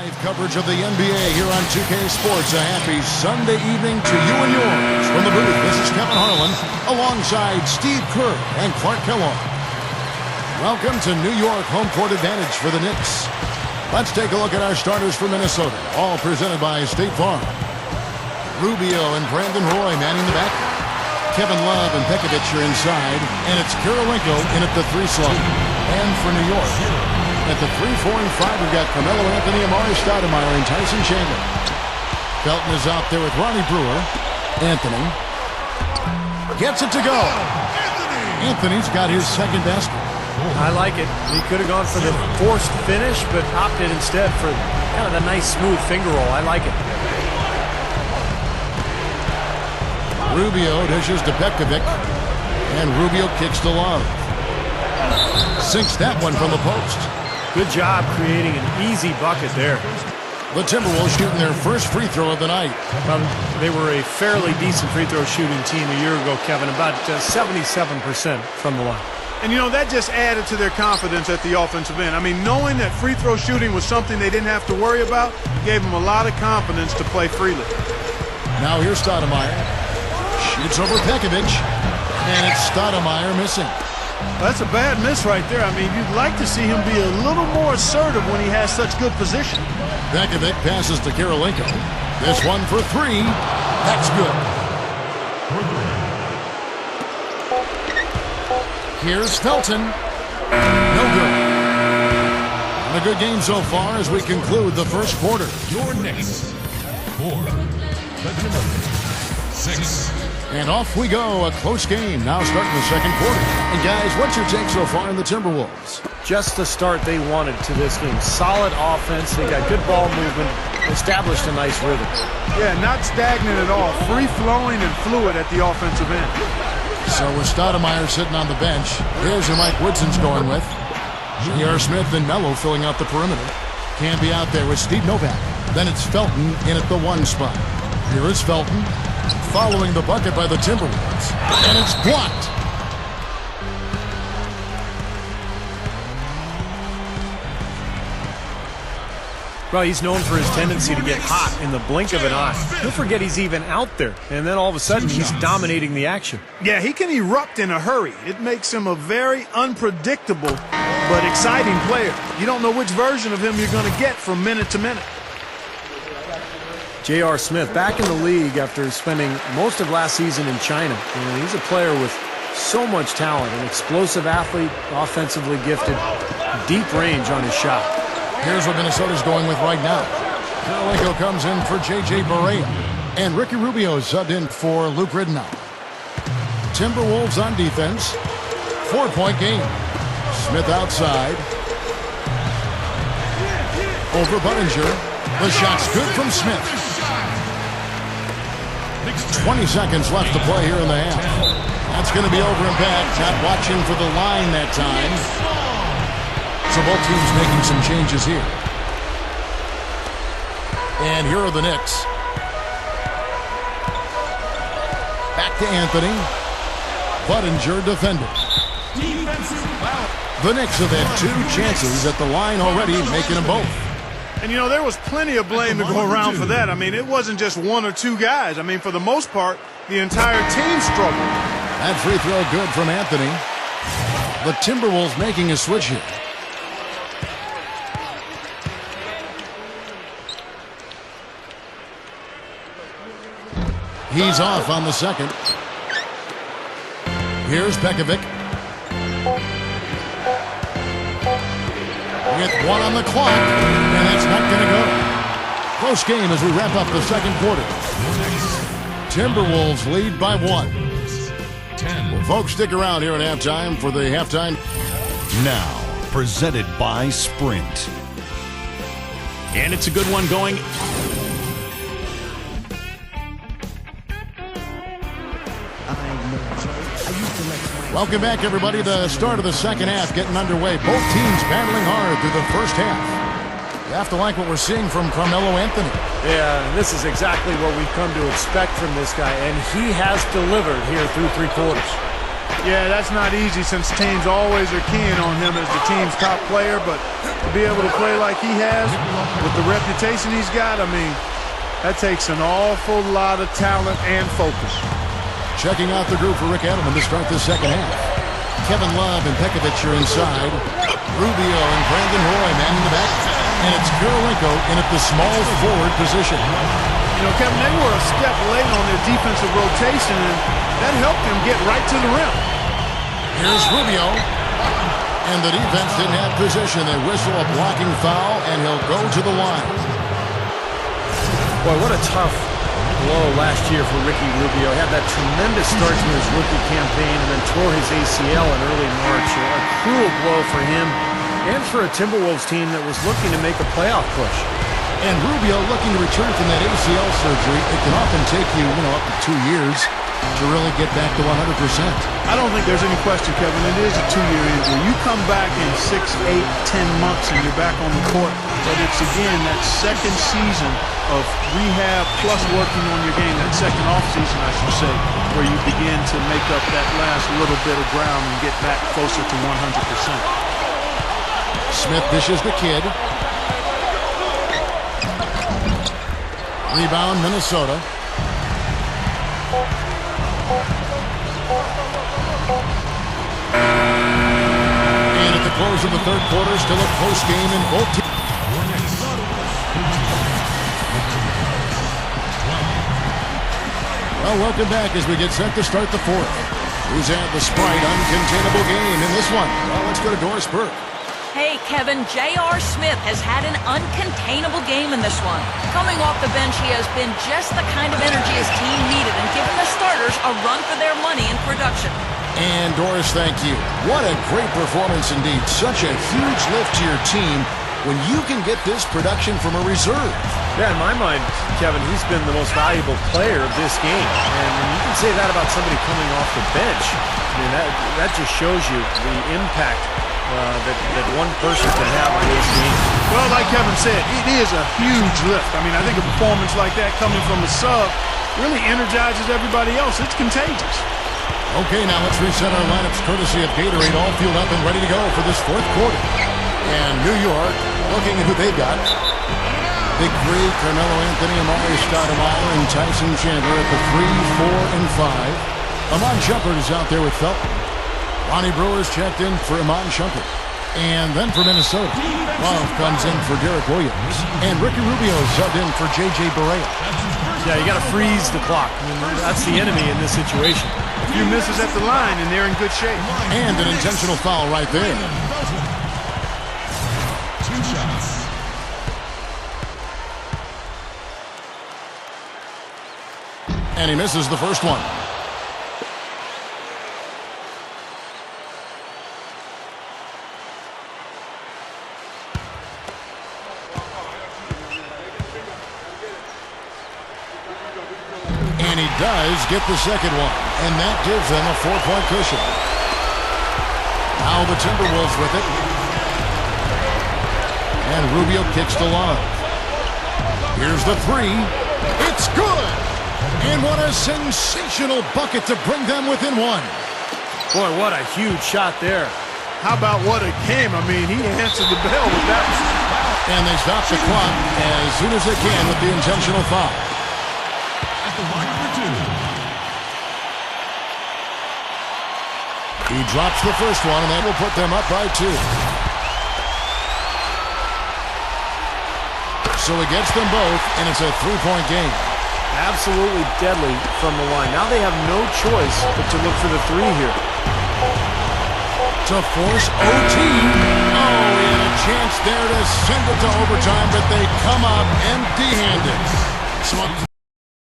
Live coverage of the NBA here on 2K Sports. A happy Sunday evening to you and yours. From the booth, this is Kevin Harlan alongside Steve Kerr and Clark Kellogg. Welcome to New York, home court advantage for the Knicks. Let's take a look at our starters for Minnesota, all presented by State Farm. Rubio and Brandon Roy manning the back. Kevin Love and Pekovic are inside, and it's Kirilenko in at the 3 slot. And for New York, at the 3, 4, and 5, we've got Carmelo Anthony, Amari Stoudemire, and Tyson Chandler. Felton is out there with Ronnie Brewer. Anthony gets it to go. Anthony's got his second basket. I like it. He could have gone for the forced finish, but opted instead for kind of the nice smooth finger roll. I like it. Rubio dishes to Pekovic, and Rubio kicks to Love. Sinks that one from the post. Good job creating an easy bucket there. The Timberwolves shooting their first free throw of the night. They were a fairly decent free throw shooting team a year ago, Kevin, about 77% from the line. And, you know, that just added to their confidence at the offensive end. I mean, knowing that free throw shooting was something they didn't have to worry about gave them a lot of confidence to play freely. Now here's Stoudemire. Shoots over Pekovic, and it's Stoudemire missing. That's a bad miss right there. I mean, you'd like to see him be a little more assertive when he has such good position. Pekovic passes to Kirilenko. This one for 3. That's good. Here's Felton. No good. And a good game so far as we conclude the first quarter. Your Knicks. 4. The Timberwolves. 6. And off we go. A close game now starting the second quarter. And guys, what's your take so far in the Timberwolves? Just the start they wanted to this game. Solid offense. They got good ball movement. Established a nice rhythm. Yeah, not stagnant at all. Free-flowing and fluid at the offensive end. So with Stoudemire sitting on the bench, here's who Mike Woodson's going with. J.R. Smith and Melo filling out the perimeter. Camby out there with Steve Novak. Then it's Felton in at the 1 spot. Here is Felton, following the bucket by the Timberwolves. And it's blocked. Well, he's known for his tendency to get hot in the blink of an eye. He'll forget he's even out there, and then all of a sudden he's dominating the action. Yeah, he can erupt in a hurry. It makes him a very unpredictable but exciting player. You don't know which version of him you're going to get from minute to minute. J.R. Smith back in the league after spending most of last season in China. And he's a player with so much talent, an explosive athlete, offensively gifted, deep range on his shot. Here's what Minnesota's going with right now. Kirilenko comes in for J.J. Barea. And Ricky Rubio is subbed in for Luke Ridnour. Timberwolves on defense. 4-point game. Smith outside. Over Budinger. The shot's good from Smith. 20 seconds left to play here in the half. That's going to be over and back. Not watching for the line that time. So both teams making some changes here. And here are the Knicks. Back to Anthony. Budinger defended. The Knicks have had 2 chances at the line already, making them both. And, you know, there was plenty of blame to go around for that. I mean, it wasn't just 1 or 2 guys. I mean, for the most part, the entire team struggled. That free throw good from Anthony. The Timberwolves making a switch here. He's off on the second. Here's Pekovic. With 1 on the clock, and that's not going to go. Close game as we wrap up the second quarter. Timberwolves lead by 1. 10. Well, folks, stick around here at halftime for the halftime. Now, presented by Sprint. And it's a good one going. Welcome back, everybody. The start of the second half getting underway. Both teams battling hard through the first half. You have to like what we're seeing from Carmelo Anthony. Yeah, this is exactly what we've come to expect from this guy, and he has delivered here through 3 quarters. Yeah, that's not easy since teams always are keying on him as the team's top player, but to be able to play like he has with the reputation he's got, I mean, that takes an awful lot of talent and focus. Checking out the group for Rick Edelman to start the second half. Kevin Love and Pekovic are inside. Rubio and Brandon Roy manning the back. And it's Kirilenko in at the small forward position. You know, Kevin, they were a step late on their defensive rotation, and that helped them get right to the rim. Here's Rubio. And the defense didn't have position. They whistle a blocking foul, and he'll go to the line. Boy, what a tough blow last year for Ricky Rubio. He had that tremendous start to his rookie campaign and then tore his ACL in early March. A cruel blow for him and for a Timberwolves team that was looking to make a playoff push. And Rubio looking to return from that ACL surgery. It can often take you, up to 2 years to really get back to 100%. I don't think there's any question, Kevin. It is a 2-year injury. You come back in 6, 8, 10 months and you're back on the court. But it's, again, that second season of rehab plus working on your game, that second offseason, I should say, where you begin to make up that last little bit of ground and get back closer to 100%. Smith dishes the kid. Rebound, Minnesota. And at the close of the third quarter, still a close game in both teams. Well, welcome back as we get set to start the fourth. Who's had the Sprite uncontainable game in this one? Well, let's go to Doris Burke. Hey, Kevin, J.R. Smith has had an uncontainable game in this one. Coming off the bench, he has been just the kind of energy his team needed and given the starters a run for their money in production. And Doris, thank you. What a great performance indeed. Such a huge lift to your team when you can get this production from a reserve. Yeah, in my mind, Kevin, he's been the most valuable player of this game. And you can say that about somebody coming off the bench. I mean, that just shows you the impact that one person can have on this game. Well, like Kevin said, it is a huge lift. I mean, I think a performance like that coming from a sub really energizes everybody else. It's contagious. Okay, now let's reset our lineups courtesy of Gatorade, all fueled up and ready to go for this fourth quarter. And New York, looking at who they got. Big three, Carmelo Anthony, Amari Stoudemire, and Tyson Chandler at the 3, 4, and 5. Amon Shumpert is out there with Felton. Lonnie Brewer's checked in for Iman Shumpert. And then for Minnesota, Love comes in for Derek Williams. And Ricky Rubio subbed in for J.J. Barea. Yeah, you got to freeze the clock. I mean, that's the enemy in this situation. A few misses at the line, and they're in good shape. And an intentional foul right there. 2 shots. And he misses the first one. And he does get the second one. And that gives them a 4-point cushion. Now the Timberwolves with it. And Rubio kicks to Love. Here's the 3. It's good! And what a sensational bucket to bring them within 1. Boy, what a huge shot there. How about what a game? I mean, he answered the bell with that one. And they stop the clock as soon as they can with the intentional foul. At the line for 2. He drops the first one, and that will put them up by 2. So he gets them both, and it's a 3-point game. Absolutely deadly from the line. Now they have no choice but to look for the 3 here. To force OT. Oh, he had a chance there to send it to overtime, but they come up empty-handed.